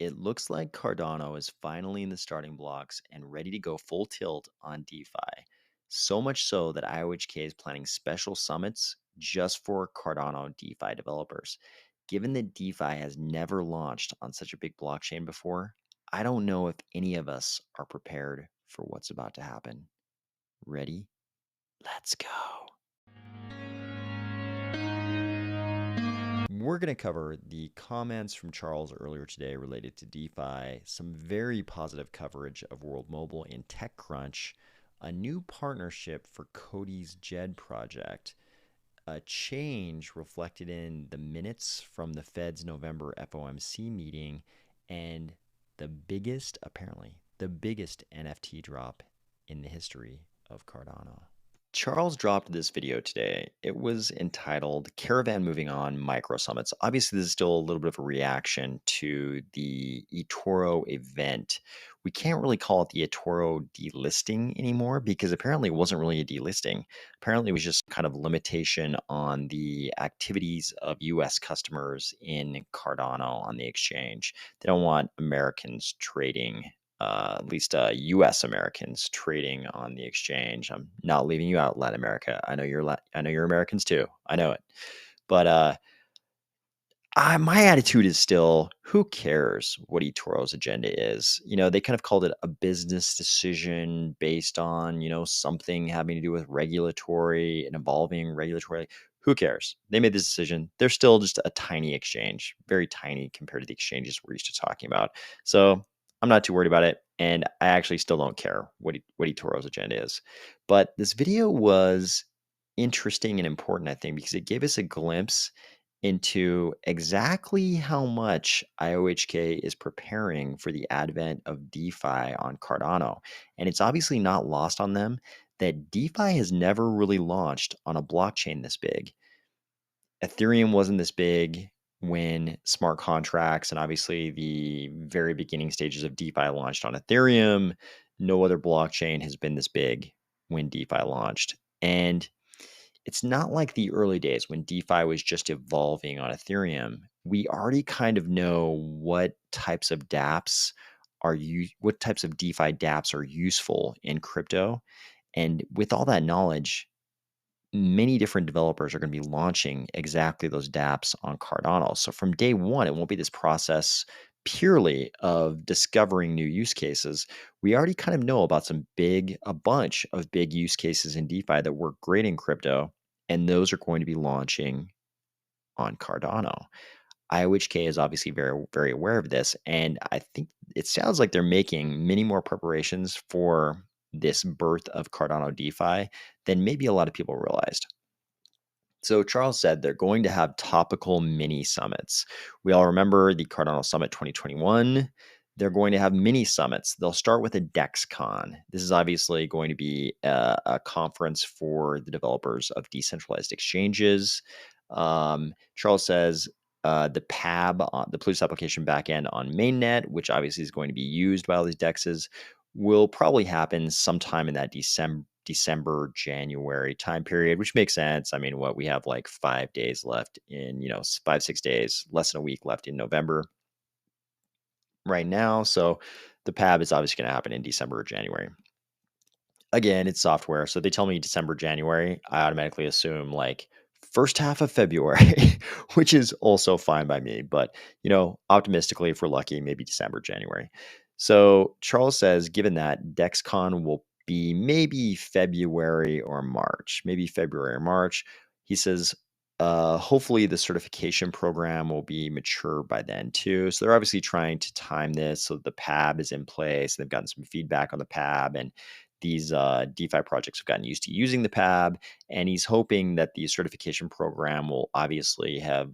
It looks like Cardano is finally in the starting blocks and ready to go full tilt on DeFi. So much so that IOHK is planning special summits just for Cardano DeFi developers. Given that DeFi has never launched on such a big blockchain before, I don't know if any of us are prepared for what's about to happen. Ready? Let's go. We're going to cover the comments from Charles earlier today related to DeFi, some very positive coverage of World Mobile in TechCrunch, a new partnership for Coti-Djed project, a change reflected in the minutes from the Fed's November FOMC meeting, and apparently, the biggest NFT drop in the history of Cardano. Charles dropped this video today. It was entitled Caravan Moving On Micro Summits. Obviously, this is still a little bit of a reaction to the eToro event. We can't really call it the eToro delisting anymore because apparently it wasn't really a delisting. Apparently, it was just kind of limitation on the activities of US customers in Cardano on the exchange. They don't want Americans trading at least U.S. Americans trading on the exchange. I'm not leaving you out, Latin America. I know you're Americans too. I know it, but my attitude is still, who cares what eToro's agenda is? They kind of called it a business decision based on something having to do with regulatory and evolving regulatory. Who cares? They made this decision. They're still just a tiny exchange, very tiny compared to the exchanges we're used to talking about. So I'm not too worried about it. And I actually still don't care what eToro's agenda is. But this video was interesting and important, I think, because it gave us a glimpse into exactly how much IOHK is preparing for the advent of DeFi on Cardano. And it's obviously not lost on them that DeFi has never really launched on a blockchain this big. Ethereum wasn't this big when smart contracts and obviously the very beginning stages of DeFi launched on Ethereum. No other blockchain has been this big when DeFi launched. And it's not like the early days when DeFi was just evolving on Ethereum. We already kind of know what types of what types of DeFi dApps are useful in crypto. And with all that knowledge, many different developers are going to be launching exactly those dApps on Cardano. So from day one, it won't be this process purely of discovering new use cases. We already kind of know about a bunch of big use cases in DeFi that work great in crypto, and those are going to be launching on Cardano. IOHK is obviously very, very aware of this, and I think it sounds like they're making many more preparations for this birth of Cardano DeFi than maybe a lot of people realized. So Charles said they're going to have topical mini summits. We all remember the Cardano Summit 2021. They're going to have mini summits. They'll start with a DexCon. This is obviously going to be a conference for the developers of decentralized exchanges. Charles says the PAB, the Plutus application backend on mainnet, which obviously is going to be used by all these DEXs, will probably happen sometime in that December, January time period, which makes sense. I mean, we have like 5 days left in, 5, 6 days, less than a week left in November right now. So the PAB is obviously going to happen in December or January. Again, it's software. So they tell me December, January. I automatically assume like first half of February, which is also fine by me. But, optimistically, if we're lucky, maybe December, January. So Charles says, given that DexCon will be maybe February or March, he says, hopefully the certification program will be mature by then too. So they're obviously trying to time this so the PAB is in place. They've gotten some feedback on the PAB, and these DeFi projects have gotten used to using the PAB, and he's hoping that the certification program will obviously have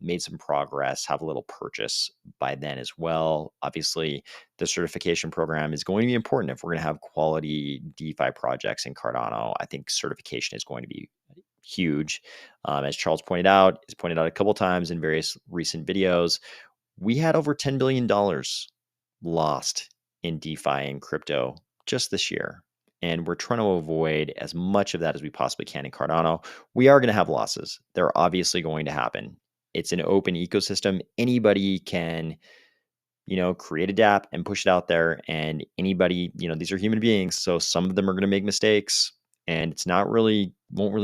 made some progress, have a little purchase by then as well. Obviously, the certification program is going to be important if we're going to have quality DeFi projects in Cardano. I think certification is going to be huge. As Charles pointed out, a couple times in various recent videos, we had over $10 billion lost in DeFi and crypto just this year. And we're trying to avoid as much of that as we possibly can in Cardano. We are going to have losses. They're obviously going to happen. It's an open ecosystem. Anybody can create a dApp and push it out there. And anybody, these are human beings. So some of them are going to make mistakes. And it's won't really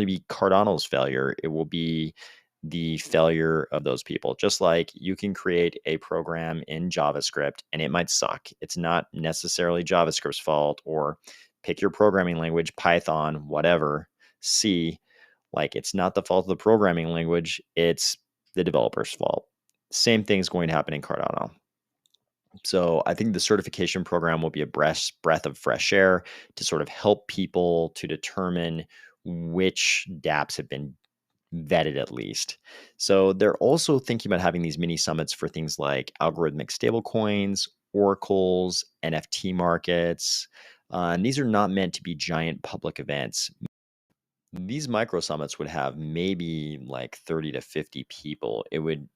be Cardano's failure. It will be the failure of those people. Just like you can create a program in JavaScript and it might suck. It's not necessarily JavaScript's fault, or pick your programming language, Python, whatever, C. Like, it's not the fault of the programming language, it's the developer's fault. Same thing's going to happen in Cardano. So I think the certification program will be a breath of fresh air to sort of help people to determine which dApps have been vetted at least. So they're also thinking about having these mini summits for things like algorithmic stablecoins, oracles, NFT markets. And these are not meant to be giant public events. These micro summits would have maybe like 30 to 50 people. It would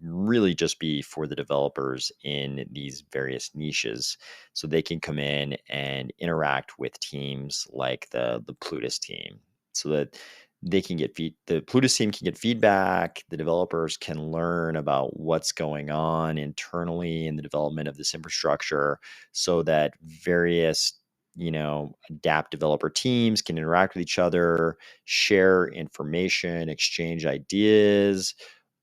really just be for the developers in these various niches, so they can come in and interact with teams like the Plutus team, so that the Plutus team can get feedback, the developers can learn about what's going on internally in the development of this infrastructure, so that various adapt developer teams can interact with each other, share information, exchange ideas,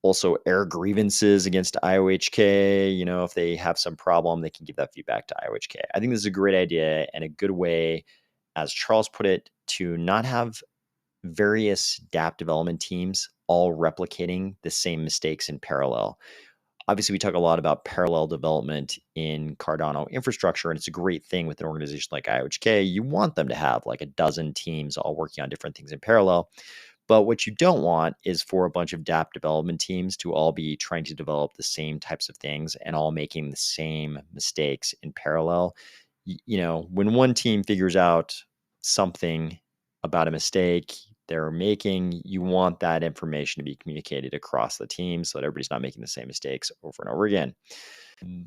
also air grievances against IOHK. If they have some problem, they can give that feedback to IOHK. I think this is a great idea and a good way, as Charles put it, to not have various dApp development teams all replicating the same mistakes in parallel. Obviously, we talk a lot about parallel development in Cardano infrastructure, and it's a great thing with an organization like IOHK. You want them to have like a dozen teams all working on different things in parallel. But what you don't want is for a bunch of dApp development teams to all be trying to develop the same types of things and all making the same mistakes in parallel. When one team figures out something about a mistake they're making, you want that information to be communicated across the team so that everybody's not making the same mistakes over and over again.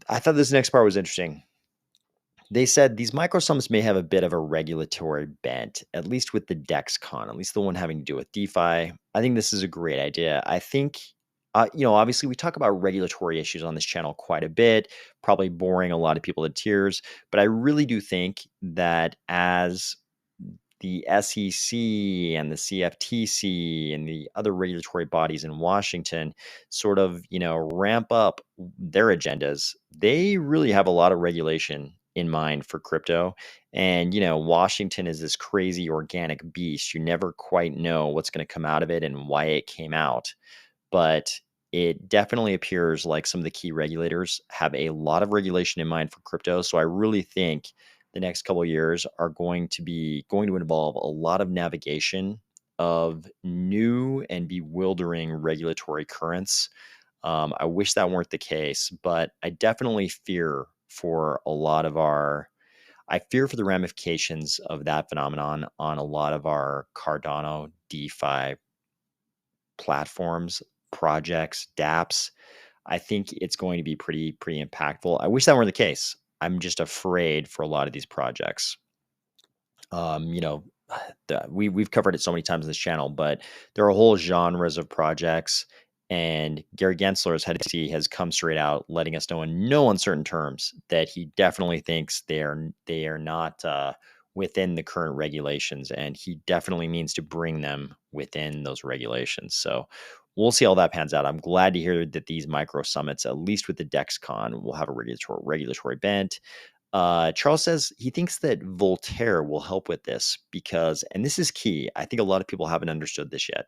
I thought this next part was interesting. They said these micro summits may have a bit of a regulatory bent, at least with the DexCon, at least the one having to do with DeFi. I think this is a great idea. I think, obviously we talk about regulatory issues on this channel quite a bit, probably boring a lot of people to tears, but I really do think that as the SEC and the CFTC and the other regulatory bodies in Washington sort of, ramp up their agendas, they really have a lot of regulation in mind for crypto. And, Washington is this crazy organic beast. You never quite know what's going to come out of it and why it came out. But it definitely appears like some of the key regulators have a lot of regulation in mind for crypto. So I really think the next couple of years are going to involve a lot of navigation of new and bewildering regulatory currents. I wish that weren't the case, but I definitely fear for a lot of our I fear for the ramifications of that phenomenon on a lot of our Cardano DeFi platforms, projects, dApps. I think it's going to be pretty impactful. I wish that weren't the case. I'm just afraid for a lot of these projects. Um, you know, we've covered it so many times in this channel, but there are whole genres of projects, and Gary Gensler, as head of C, has come straight out, letting us know in no uncertain terms that he definitely thinks they are not within the current regulations, and he definitely means to bring them within those regulations. So we'll see how that pans out. I'm glad to hear that these micro summits, at least with the DexCon, will have a regulatory bent. Charles says he thinks that Voltaire will help with this because, and this is key, I think a lot of people haven't understood this yet.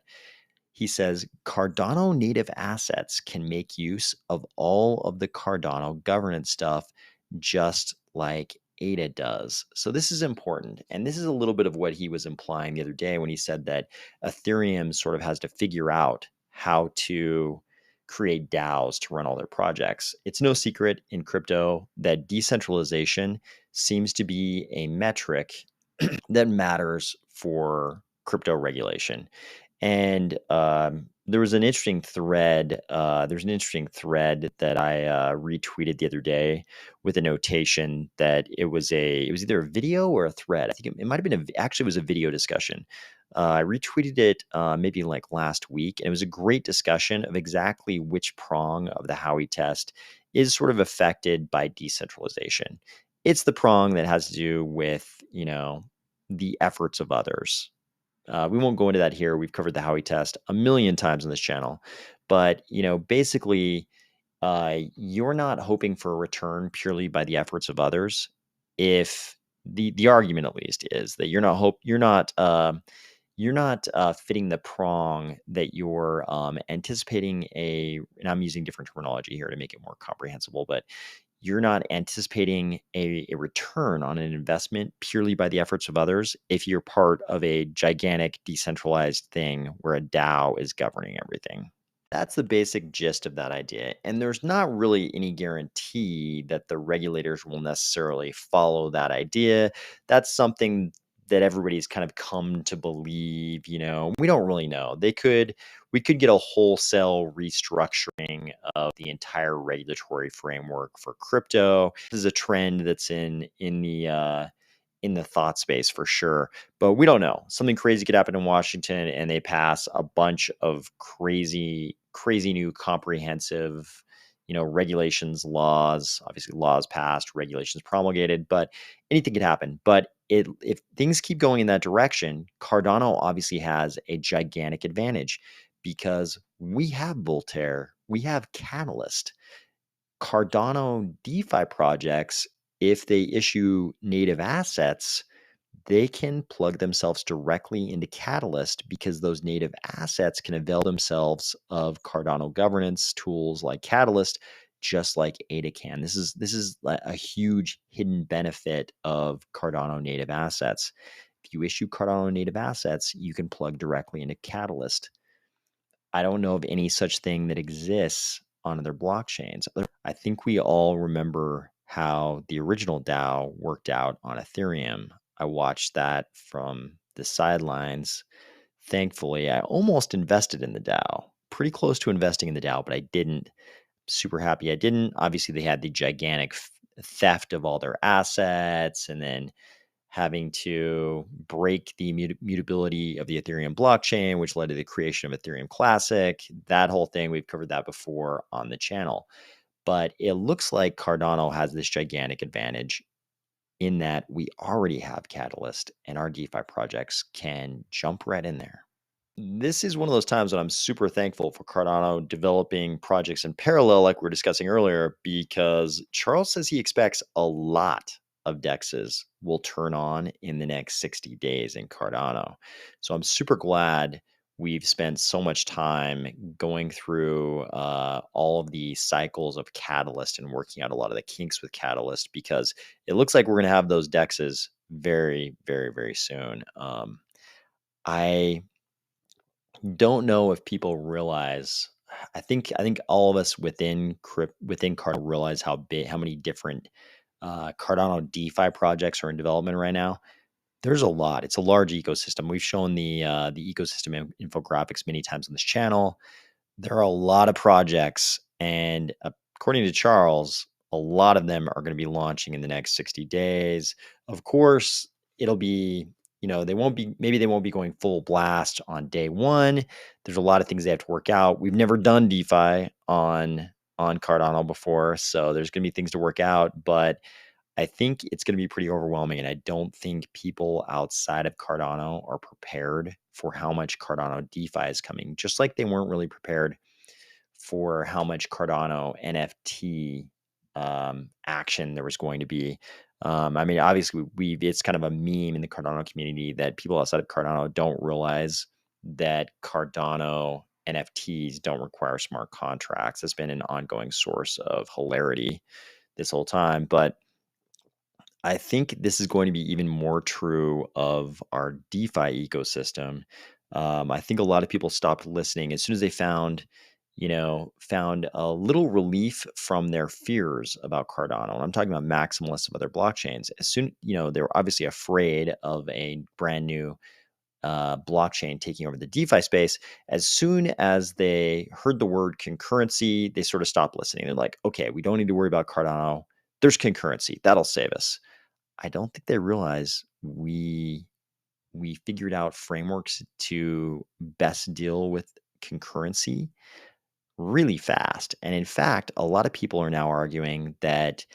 He says Cardano native assets can make use of all of the Cardano governance stuff just like ADA does. So this is important. And this is a little bit of what he was implying the other day when he said that Ethereum sort of has to figure out how to create DAOs to run all their projects. It's no secret in crypto that decentralization seems to be a metric that matters for crypto regulation. And there was an interesting thread. There's an interesting thread that I retweeted the other day with a notation that it was either a video or a thread. I think it might have been actually it was a video discussion. I retweeted it maybe like last week, and it was a great discussion of exactly which prong of the Howey test is sort of affected by decentralization. It's the prong that has to do with, the efforts of others. We won't go into that here. We've covered the Howey test a million times on this channel. But, basically, you're not hoping for a return purely by the efforts of others. If the argument at least is that you're not fitting the prong that you're anticipating and I'm using different terminology here to make it more comprehensible, but you're not anticipating a return on an investment purely by the efforts of others if you're part of a gigantic decentralized thing where a DAO is governing everything. That's the basic gist of that idea. And there's not really any guarantee that the regulators will necessarily follow that idea. That's something that everybody's kind of come to believe, We don't really know. We could get a wholesale restructuring of the entire regulatory framework for crypto. This is a trend that's in the thought space for sure, but we don't know. Something crazy could happen in Washington and they pass a bunch of crazy new comprehensive, regulations, laws, obviously laws passed, regulations promulgated, but anything could happen. But if things keep going in that direction, Cardano obviously has a gigantic advantage because we have Voltaire, we have Catalyst. Cardano DeFi projects, if they issue native assets, they can plug themselves directly into Catalyst because those native assets can avail themselves of Cardano governance tools like Catalyst, just like ADA can. This is a huge hidden benefit of Cardano native assets. If you issue Cardano native assets, you can plug directly into Catalyst. I don't know of any such thing that exists on other blockchains. I think we all remember how the original DAO worked out on Ethereum. I watched that from the sidelines. Thankfully, I almost invested in the DAO, pretty close to investing in the DAO, but I didn't. Super happy I didn't. Obviously, they had the gigantic theft of all their assets and then having to break the mutability of the Ethereum blockchain, which led to the creation of Ethereum Classic. That whole thing, we've covered that before on the channel. But it looks like Cardano has this gigantic advantage in that we already have Catalyst and our DeFi projects can jump right in there. This is one of those times when I'm super thankful for Cardano developing projects in parallel, like we were discussing earlier, because Charles says he expects a lot of DEXs will turn on in the next 60 days in Cardano. So I'm super glad we've spent so much time going through all of the cycles of Catalyst and working out a lot of the kinks with Catalyst because it looks like we're going to have those DEXs very, very, very soon. I don't know if people realize. I think all of us within Cardano realize how many different Cardano DeFi projects are in development right now. There's a lot. It's a large ecosystem. We've shown the ecosystem infographics many times on this channel. There are a lot of projects, and according to Charles, a lot of them are going to be launching in the next 60 days. Of course, it'll be, maybe they won't be going full blast on day one. There's a lot of things they have to work out. We've never done DeFi on Cardano before, so there's going to be things to work out, but I think it's going to be pretty overwhelming. And I don't think people outside of Cardano are prepared for how much Cardano DeFi is coming, just like they weren't really prepared for how much Cardano NFT action there was going to be. I mean, obviously, it's kind of a meme in the Cardano community that people outside of Cardano don't realize that Cardano NFTs don't require smart contracts. It's been an ongoing source of hilarity this whole time. But I think this is going to be even more true of our DeFi ecosystem. I think a lot of people stopped listening as soon as they found a little relief from their fears about Cardano. And I'm talking about maximalists of other blockchains. As soon, they're obviously afraid of a brand new blockchain taking over the DeFi space. As soon as they heard the word concurrency, they sort of stopped listening. They're like, okay, we don't need to worry about Cardano. There's concurrency. That'll save us. I don't think they realize we figured out frameworks to best deal with concurrency really fast. And in fact, a lot of people are now arguing that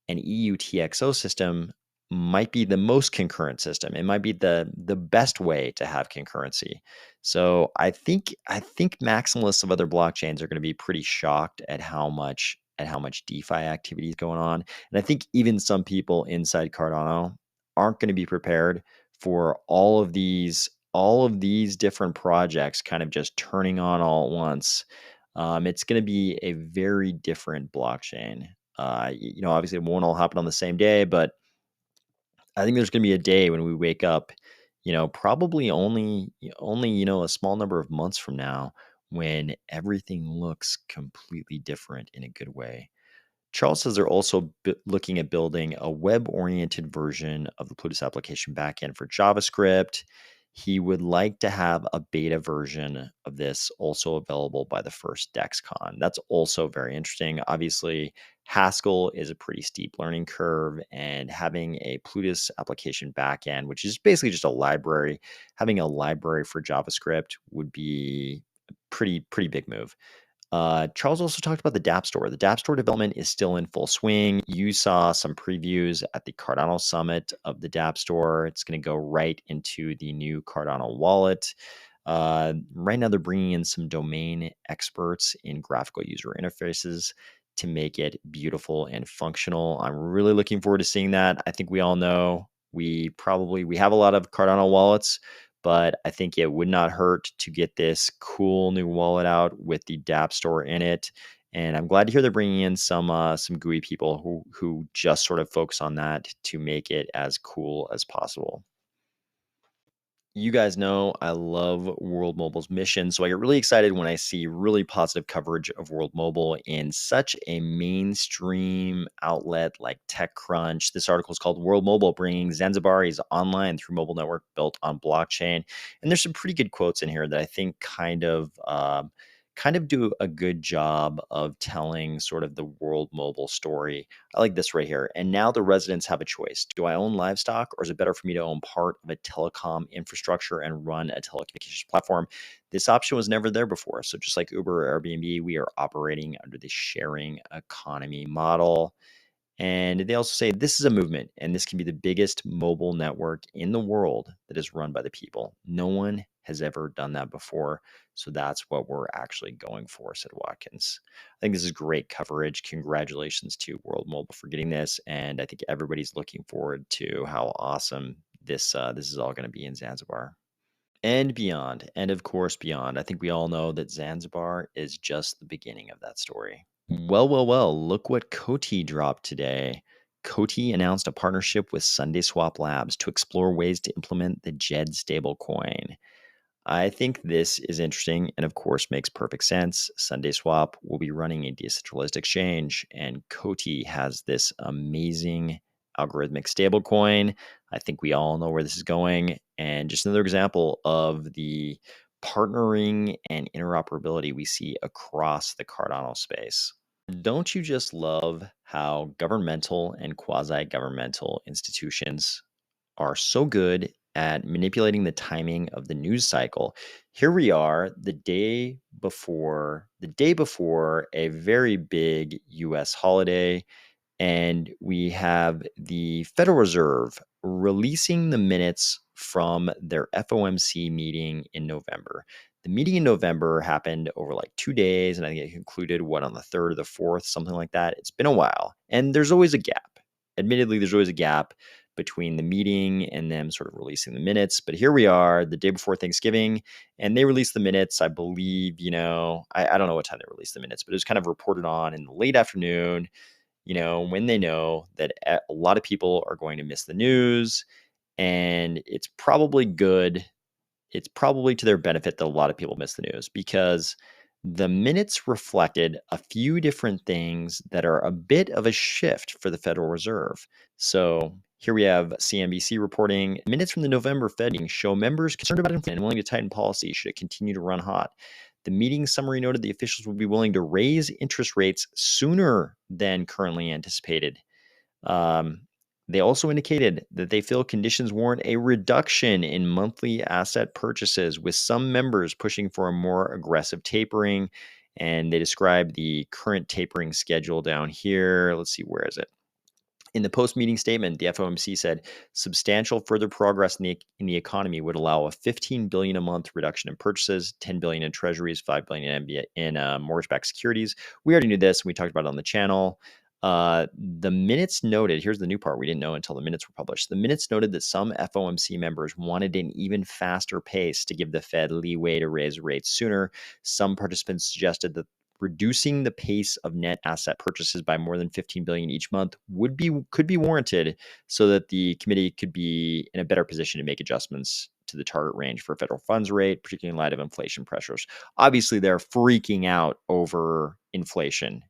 an EUTXO system might be the most concurrent system. It might be the best way to have concurrency. So I think maximalists of other blockchains are going to be pretty shocked at how much DeFi activity is going on. And I think even some people inside Cardano aren't going to be prepared for all of these different projects kind of just turning on all at once. It's going to be a very different blockchain. Obviously, it won't all happen on the same day, but I think there's going to be a day when we wake up, probably only a small number of months from now, when everything looks completely different in a good way. Charles says they're also looking at building a web-oriented version of the Plutus application backend for JavaScript. He would like to have a beta version of this also available by the first DexCon. That's also very interesting. Obviously, Haskell is a pretty steep learning curve, and having a Plutus application backend, which is basically just a library, having a library for JavaScript would be a pretty big move. Charles also talked about the dApp Store. The dApp Store development is still in full swing. You saw some previews at the Cardano Summit of the dApp Store. It's going to go right into the new Cardano wallet. Right now, they're bringing in some domain experts in graphical user interfaces to make it beautiful and functional. I'm really looking forward to seeing that. I think we all know we have a lot of Cardano wallets, but I think it would not hurt to get this cool new wallet out with the dApp Store in it. And I'm glad to hear they're bringing in some GUI people who just sort of focus on that to make it as cool as possible. You guys know I love World Mobile's mission, so I get really excited when I see really positive coverage of World Mobile in such a mainstream outlet like TechCrunch. This article is called World Mobile Bringing Zanzibaris Online Through Mobile Network Built on Blockchain. And there's some pretty good quotes in here that I think kind of do a good job of telling sort of the World Mobile story. I like this right here. And now the residents have a choice. Do I own livestock, or is it better for me to own part of a telecom infrastructure and run a telecommunications platform? This option was never there before. So just like Uber or Airbnb, we are operating under the sharing economy model. And they also say this is a movement, and this can be the biggest mobile network in the world that is run by the people. No one has ever done that before. So that's what we're actually going for, said Watkins. I think this is great coverage. Congratulations to World Mobile for getting this. And I think everybody's looking forward to how awesome this is all going to be in Zanzibar and beyond. And of course, beyond. I think we all know that Zanzibar is just the beginning of that story. Well, look what Coti dropped today. Coti announced a partnership with SundaeSwap Labs to explore ways to implement the Djed stablecoin. I think this is interesting and, of course, makes perfect sense. SundaeSwap will be running a decentralized exchange, and Coti has this amazing algorithmic stablecoin. I think we all know where this is going. And just another example of the partnering and interoperability we see across the Cardano space. Don't you just love how governmental and quasi governmental institutions are so good at manipulating the timing of the news cycle? Here we are the day before a very big US holiday, and we have the Federal Reserve releasing the minutes from their FOMC meeting in November. The meeting in November happened over like 2 days, and I think it concluded on the 3rd or the 4th, something like that. It's been a while, and there's always a gap. Admittedly, there's always a gap between the meeting and them sort of releasing the minutes. But here we are, the day before Thanksgiving, and they released the minutes. I believe, I don't know what time they released the minutes, but it was kind of reported on in the late afternoon, when they know that a lot of people are going to miss the news, and it's probably good. It's probably to their benefit that a lot of people miss the news, because the minutes reflected a few different things that are a bit of a shift for the Federal Reserve. So here we have CNBC reporting minutes from the November Fed meeting show members concerned about inflation and willing to tighten policy should it continue to run hot. The meeting summary noted the officials would be willing to raise interest rates sooner than currently anticipated. Um, they also indicated that they feel conditions warrant a reduction in monthly asset purchases, with some members pushing for a more aggressive tapering. And they describe the current tapering schedule down here. Let's see, where is it? In the post-meeting statement, the FOMC said substantial further progress in the economy would allow a 15 billion a month reduction in purchases, 10 billion in treasuries, 5 billion in mortgage-backed securities. We already knew this. We talked about it on the channel. The minutes noted, here's the new part we didn't know until the minutes were published. The minutes noted that some FOMC members wanted an even faster pace to give the Fed leeway to raise rates sooner. Some participants suggested that reducing the pace of net asset purchases by more than 15 billion each month could be warranted so that the committee could be in a better position to make adjustments to the target range for federal funds rate, particularly in light of inflation pressures. Obviously, they're freaking out over inflation,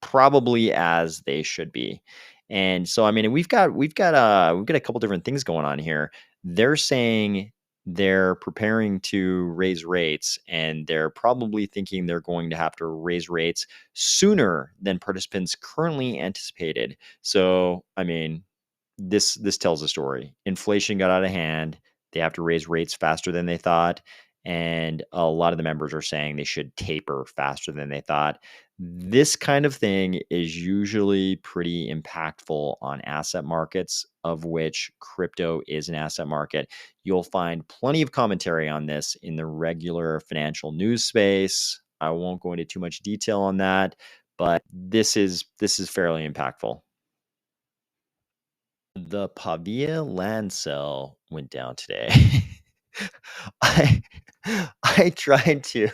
probably as they should be. And so, I mean, we've got a couple different things going on here. They're saying they're preparing to raise rates, and they're probably thinking they're going to have to raise rates sooner than participants currently anticipated. So, I mean, this tells a story. Inflation got out of hand. They have to raise rates faster than they thought, and a lot of the members are saying they should taper faster than they thought. This kind of thing is usually pretty impactful on asset markets, of which crypto is an asset market. You'll find plenty of commentary on this in the regular financial news space. I won't go into too much detail on that, but this is fairly impactful. The Pavia land sale went down today. I I tried to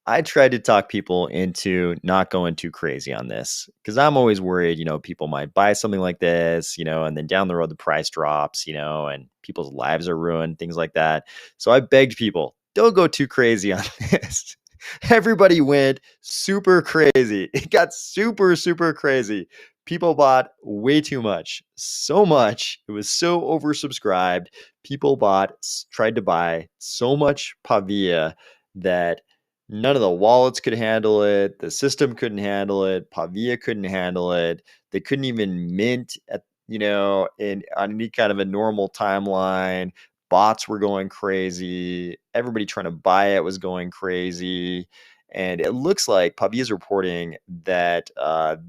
I tried to talk people into not going too crazy on this because I'm always worried, people might buy something like this, and then down the road the price drops, and people's lives are ruined, things like that. So I begged people, don't go too crazy on this. Everybody went super crazy. It got super, super crazy. People bought way too much, so much. It was so oversubscribed. People tried to buy so much Pavia that none of the wallets could handle it. The system couldn't handle it. Pavia couldn't handle it. They couldn't even mint in on any kind of a normal timeline. Bots were going crazy. Everybody trying to buy it was going crazy. And it looks like Pavia is reporting that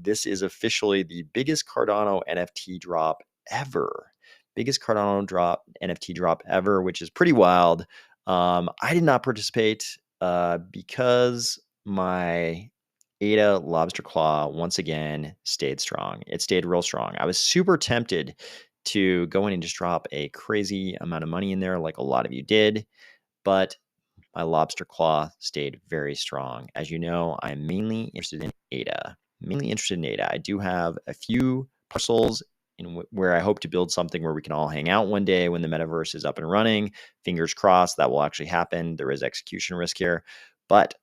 this is officially the biggest Cardano NFT drop ever. Biggest Cardano NFT drop ever, which is pretty wild. I did not participate because my ADA lobster claw once again stayed strong. It stayed real strong. I was super tempted to go in and just drop a crazy amount of money in there, like a lot of you did, but my lobster claw stayed very strong. As you know, I'm mainly interested in ADA. Mainly interested in ADA. I do have a few parcels where I hope to build something where we can all hang out one day when the metaverse is up and running. Fingers crossed that will actually happen. There is execution risk here, but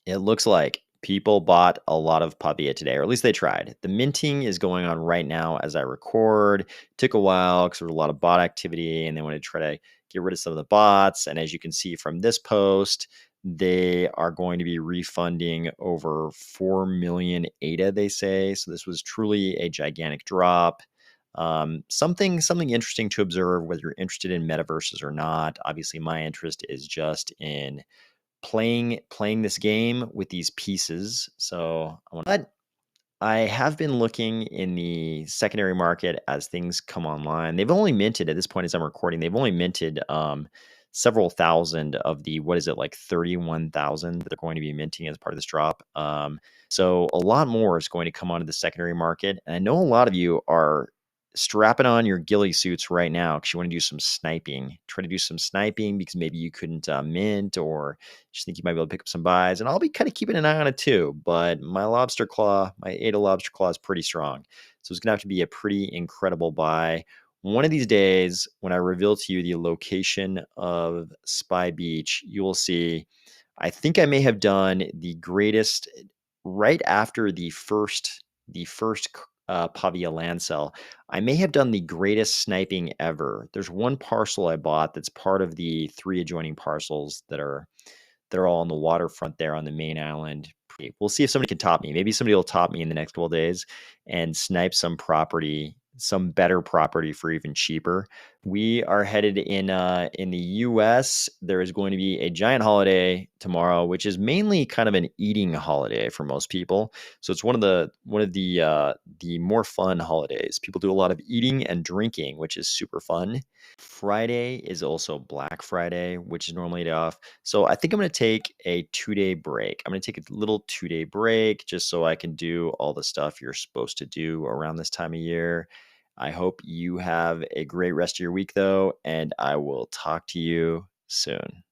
it looks like people bought a lot of Pavia today, or at least they tried. The minting is going on right now as I record. Took a while because there was a lot of bot activity, and they wanted to try to get rid of some of the bots. And as you can see from this post, they are going to be refunding over 4 million ADA, they say. So this was truly a gigantic drop. Something interesting to observe, whether you're interested in metaverses or not. Obviously, my interest is just in playing this game with these pieces. So I have been looking in the secondary market as things come online. They've only minted at this point as I'm recording. They've only minted several thousand of the, what is it, like 31,000 that they're going to be minting as part of this drop. So a lot more is going to come onto the secondary market. And I know a lot of you are strapping on your ghillie suits right now because you want to do some sniping. Try to do some sniping because maybe you couldn't mint, or just think you might be able to pick up some buys. And I'll be kind of keeping an eye on it too. But my ADA lobster claw is pretty strong. So it's going to have to be a pretty incredible buy. One of these days, when I reveal to you the location of Spy Beach, you will see, I think I may have done the greatest right after the first Pavia land sale. I may have done the greatest sniping ever. There's one parcel I bought that's part of the 3 adjoining parcels that are they're all on the waterfront there on the main island. We'll see if somebody can top me. Maybe somebody will top me in the next couple of days and snipe some property some better property for even cheaper. We are headed in the US. There is going to be a giant holiday tomorrow, which is mainly kind of an eating holiday for most people. So it's one of the more fun holidays. People do a lot of eating and drinking, which is super fun. Friday is also Black Friday, which is normally a day off. So I think I'm going to take a 2-day break. I'm going to take a little 2-day break just so I can do all the stuff you're supposed to do around this time of year. I hope you have a great rest of your week, though, and I will talk to you soon.